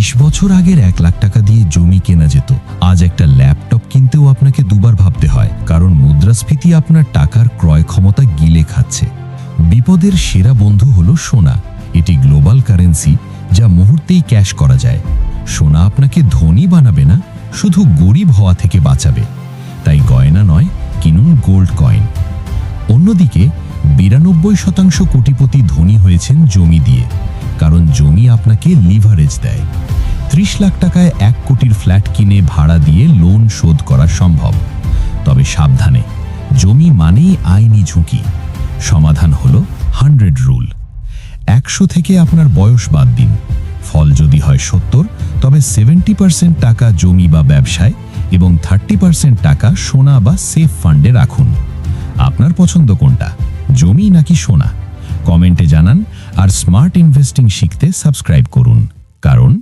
20 বছর আগের 1 লাখ টাকা দিয়ে জমি কেনা যেত, আজ একটা ল্যাপটপ কিনতেও আপনাকে দুবার ভাবতে হয়, কারণ মুদ্রাস্ফীতি আপনার টাকার ক্রয় ক্ষমতা গিলে খাচ্ছে। বিপদের সেরা বন্ধু হলো সোনা। এটি গ্লোবাল কারেন্সি, যা মুহূর্তেই ক্যাশ করা যায়। সোনা আপনাকে ধনী বানাবে না, শুধু গরিব হওয়া থেকে বাঁচাবে। তাই গয়না নয়, কিনুন গোল্ড কয়েন। অন্যদিকে 92% কোটিপতি ধনী হয়েছেন জমি দিয়ে, কারণ জমি আপনাকে লিভারেজ দেয়। 30 লাখ টাকায় 1 কোটির ফ্ল্যাট কিনে ভাড়া দিয়ে লোন শোধ করা সম্ভব। তবে সাবধানে, জমি মানেই আইনি ঝুঁকি। সমাধান হলো 100 রুল। 100 থেকে আপনার বয়স বাদ দিন। ফল যদি হয় 70, তবে 70% টাকা জমি বা ব্যবসায় এবং 30% টাকা সোনা বা সেফ ফান্ডে রাখুন। আপনার পছন্দ কোনটা, জমি নাকি সোনা? কমেন্টে জানান। আর স্মার্ট ইনভেস্টিং শিখতে সাবস্ক্রাইব করুন, কারণ